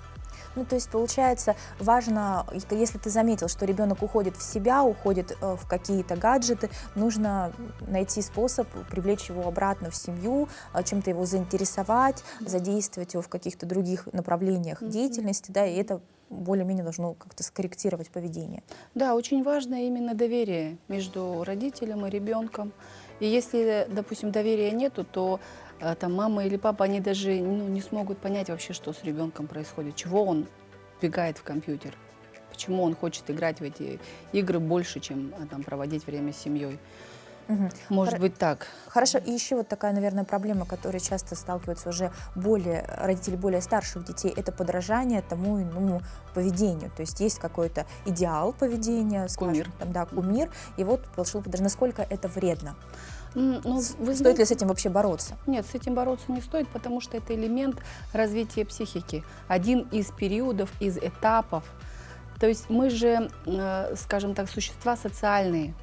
Ну, то есть, получается, важно, если ты заметил, что ребенок уходит в себя, уходит в какие-то гаджеты, нужно найти способ привлечь его обратно в семью, чем-то его заинтересовать, задействовать его в каких-то других направлениях деятельности, да, и это более-менее должно как-то скорректировать поведение. Да, очень важно именно доверие между родителем и ребенком. И если, допустим, доверия нету, то там мама или папа, они даже не смогут понять вообще, что с ребенком происходит, чего он бегает в компьютер, почему он хочет играть в эти игры больше, чем там, проводить время с семьей. Может быть так. Хорошо. И еще вот такая, наверное, проблема, которой часто сталкиваются уже родители более старших детей, это подражание тому иному поведению. То есть есть какой-то идеал поведения, кумир. Скажем, там, да, кумир, и вот получил подражание. Насколько это вредно? Стоит ли с этим вообще бороться? Нет, с этим бороться не стоит, потому что это элемент развития психики. Один из периодов, из этапов. То есть мы же, скажем так, существа социальные.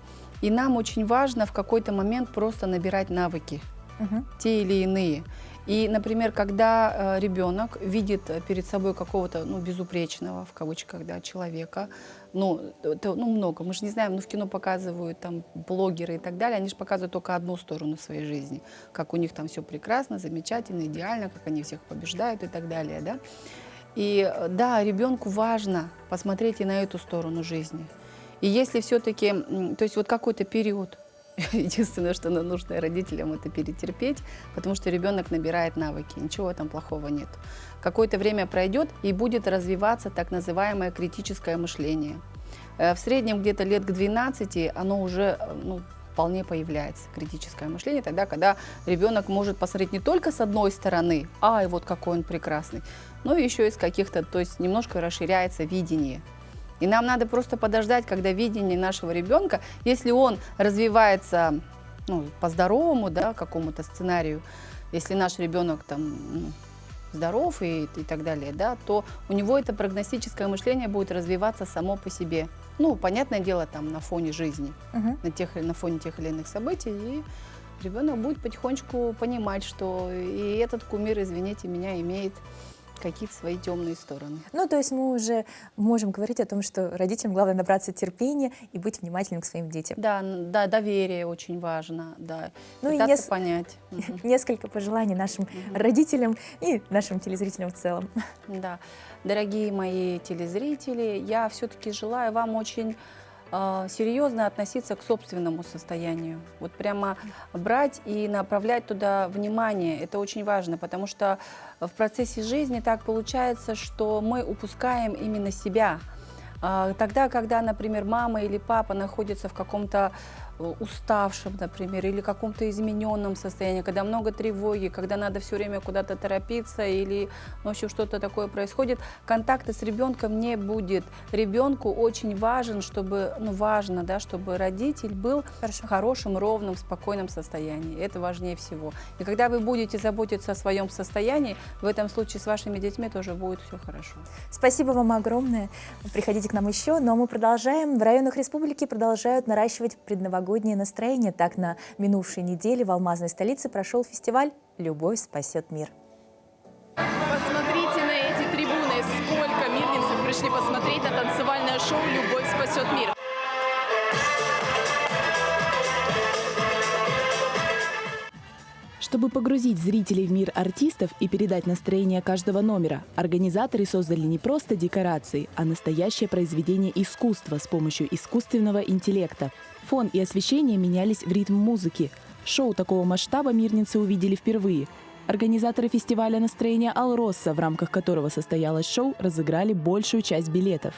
И нам очень важно в какой-то момент просто набирать навыки, те или иные. И, например, когда ребенок видит перед собой какого-то безупречного, в кавычках, да, человека, много, мы же не знаем, в кино показывают там блогеры и так далее, они же показывают только одну сторону своей жизни, как у них там все прекрасно, замечательно, идеально, как они всех побеждают и так далее, да. И да, ребенку важно посмотреть и на эту сторону жизни. И если все-таки, то есть вот какой-то период, единственное, что нам нужно родителям, это перетерпеть, потому что ребенок набирает навыки, ничего там плохого нет. Какое-то время пройдет, и будет развиваться так называемое критическое мышление. В среднем где-то лет к 12 оно уже вполне появляется, критическое мышление, тогда, когда ребенок может посмотреть не только с одной стороны, и вот какой он прекрасный, но еще и с каких-то, то есть немножко расширяется видение. И нам надо просто подождать, когда видение нашего ребенка, если он развивается по-здоровому, да, какому-то сценарию, если наш ребенок там здоров и так далее, да, то у него это прогностическое мышление будет развиваться само по себе. Понятное дело, там на фоне жизни, на фоне тех или иных событий, и ребенок будет потихонечку понимать, что и этот кумир, извините меня, имеет какие-то свои темные стороны. То есть мы уже можем говорить о том, что родителям главное набраться терпения и быть внимательным к своим детям. Да, доверие очень важно, да. И понять. Несколько пожеланий нашим родителям и нашим телезрителям в целом. Да, дорогие мои телезрители, я все-таки желаю вам очень серьезно относиться к собственному состоянию. Вот прямо брать и направлять туда внимание. Это очень важно, потому что в процессе жизни так получается, что мы упускаем именно себя. Тогда, когда, например, мама или папа находятся в каком-то уставшем, например, или каком-то измененном состоянии, когда много тревоги, когда надо все время куда-то торопиться или вообще что-то такое происходит, контакта с ребенком не будет. Ребенку очень важен, чтобы, чтобы родитель был в хорошем, ровном, спокойном состоянии. Это важнее всего. И когда вы будете заботиться о своем состоянии, в этом случае с вашими детьми тоже будет все хорошо. Спасибо вам огромное. Приходите к нам еще. Но мы продолжаем. В районах республики продолжают наращивать предновогоднее настроение. Так, на минувшей неделе в алмазной столице прошел фестиваль «Любовь спасет мир». Посмотрите на эти трибуны. Сколько мирнинцев пришли посмотреть на танцевальное шоу «Любовь спасет мир». Чтобы погрузить зрителей в мир артистов и передать настроение каждого номера, организаторы создали не просто декорации, а настоящее произведение искусства с помощью искусственного интеллекта. Фон и освещение менялись в ритм музыки. Шоу такого масштаба мирницы увидели впервые. Организаторы фестиваля «Настроение Алроса», в рамках которого состоялось шоу, разыграли большую часть билетов.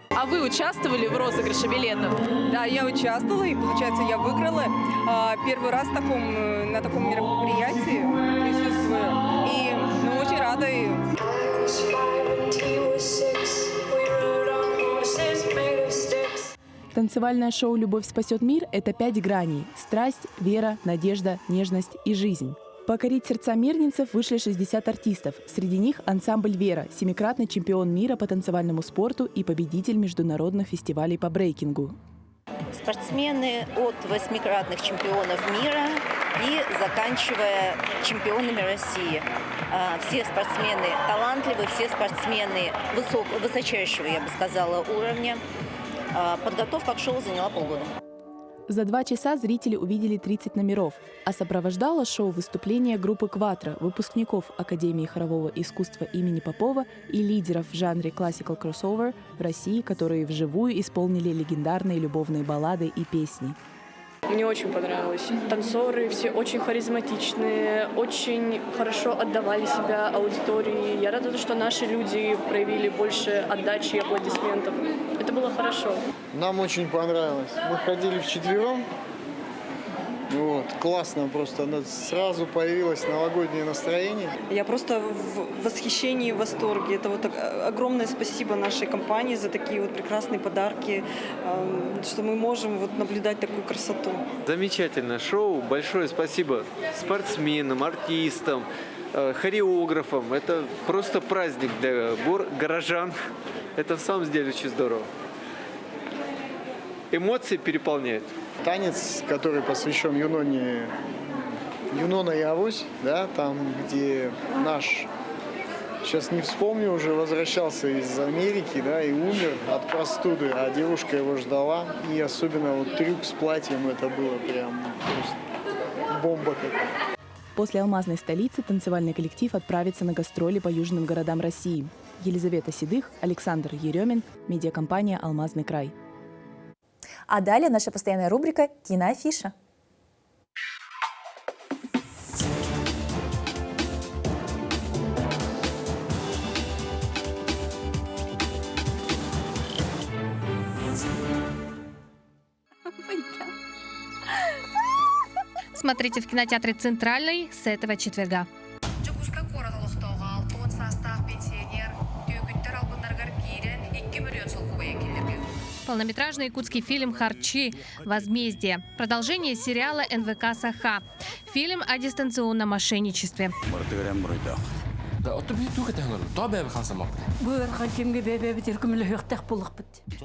А вы участвовали в розыгрыше билетов? Да, я участвовала, и, получается, я выиграла. Первый раз на таком мероприятии присутствую. И очень рада. Танцевальное шоу «Любовь спасет мир» — это 5 граней – страсть, вера, надежда, нежность и жизнь. Покорить сердца мирнинцев вышли 60 артистов. Среди них ансамбль «Вера», 7-кратный чемпион мира по танцевальному спорту и победитель международных фестивалей по брейкингу. Спортсмены от 8-кратных чемпионов мира и заканчивая чемпионами России. Все спортсмены талантливые, все спортсмены высочайшего, я бы сказала, уровня. Подготовка к шоу заняла полгода. За 2 часа зрители увидели 30 номеров, а сопровождало шоу выступление группы «Кватро», выпускников Академии хорового искусства имени Попова и лидеров в жанре classical crossover в России, которые вживую исполнили легендарные любовные баллады и песни. Мне очень понравилось. Танцоры все очень харизматичные, очень хорошо отдавали себя аудитории. Я рада, что наши люди проявили больше отдачи и аплодисментов. Это было хорошо. Нам очень понравилось. Мы ходили вчетвером. Вот, классно просто. Сразу появилось новогоднее настроение. Я просто в восхищении, в восторге. Это вот огромное спасибо нашей компании за такие вот прекрасные подарки, что мы можем вот наблюдать такую красоту. Замечательное шоу. Большое спасибо спортсменам, артистам, хореографам. Это просто праздник для горожан. Это в самом деле очень здорово. Эмоции переполняют. Танец, который посвящен Юнона и Авось, да, там, где наш, сейчас не вспомню, уже возвращался из Америки, да, и умер от простуды, а девушка его ждала. И особенно вот трюк с платьем, это было прям просто бомба какая. После алмазной столицы танцевальный коллектив отправится на гастроли по южным городам России. Елизавета Седых, Александр Еремин, медиакомпания «Алмазный край». А далее наша постоянная рубрика «Киноафиша». Смотрите в кинотеатре «Центральный» с этого четверга. Полнометражный якутский фильм «Харчи. Возмездие». Продолжение сериала НВК «Саха». Фильм о дистанционном мошенничестве.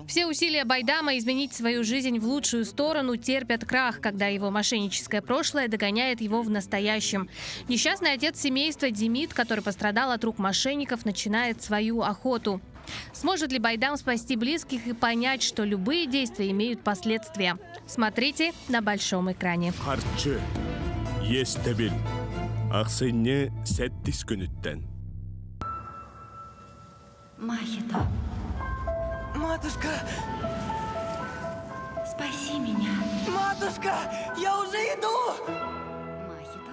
Все усилия Байдама изменить свою жизнь в лучшую сторону терпят крах, когда его мошенническое прошлое догоняет его в настоящем. Несчастный отец семейства Демид, который пострадал от рук мошенников, начинает свою охоту. Сможет ли Байдам спасти близких и понять, что любые действия имеют последствия? Смотрите на большом экране. Харчы. Есть табель. Аксенне 8 күнүттен. Махито. Матушка! Спаси меня. Матушка! Я уже иду!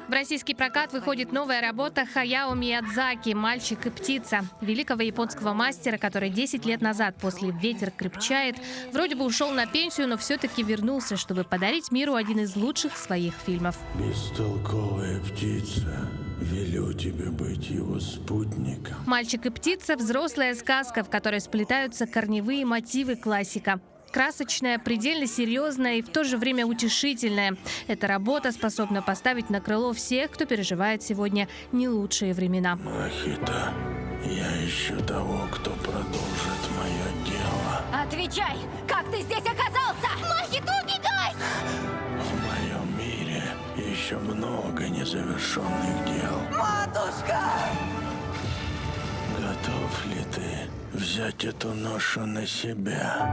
В российский прокат выходит новая работа Хаяо Миядзаки «Мальчик и птица», великого японского мастера, который 10 лет назад после «Ветер крепчает» вроде бы ушел на пенсию, но все-таки вернулся, чтобы подарить миру один из лучших своих фильмов. Бестолковая птица, велю тебе быть его спутником. «Мальчик и птица» – взрослая сказка, в которой сплетаются корневые мотивы классика. Красочная, предельно серьезная и в то же время утешительная. Эта работа способна поставить на крыло всех, кто переживает сегодня не лучшие времена. Махито, я ищу того, кто продолжит мое дело. Отвечай! Как ты здесь оказался? Махито, убегай! В моем мире еще много незавершенных дел. Матушка! Готов ли ты взять эту ношу на себя?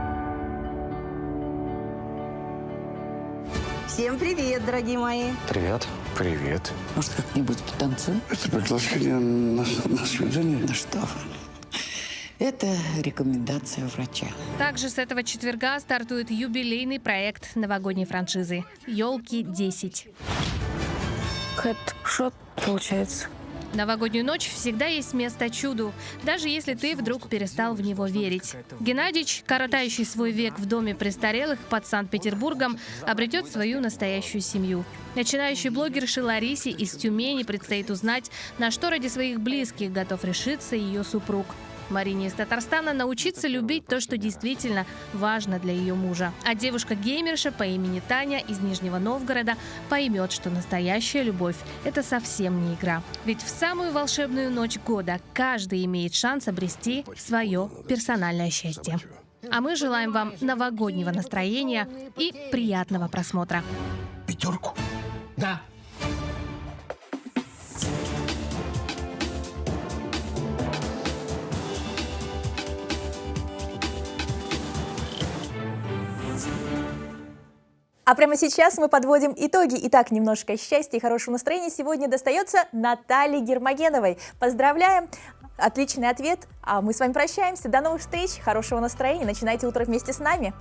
Всем привет, дорогие мои. Привет. Привет. Может, как-нибудь потанцуем? Это приглашение на свидание? Ну что вы. Это рекомендация врача. Также с этого четверга стартует юбилейный проект новогодней франшизы «Елки-10». Хедшот получается. Новогоднюю ночь всегда есть место чуду, даже если ты вдруг перестал в него верить. Геннадьич, коротающий свой век в доме престарелых под Санкт-Петербургом, обретет свою настоящую семью. Начинающей блогерше Ларисе из Тюмени предстоит узнать, на что ради своих близких готов решиться ее супруг. Марине из Татарстана научиться любить то, что действительно важно для ее мужа. А девушка-геймерша по имени Таня из Нижнего Новгорода поймет, что настоящая любовь – это совсем не игра. Ведь в самую волшебную ночь года каждый имеет шанс обрести свое персональное счастье. А мы желаем вам новогоднего настроения и приятного просмотра. Пятерку? Да. А прямо сейчас мы подводим итоги. Итак, немножко счастья и хорошего настроения сегодня достается Наталье Гермогеновой. Поздравляем! Отличный ответ. А мы с вами прощаемся. До новых встреч, хорошего настроения. Начинайте утро вместе с нами.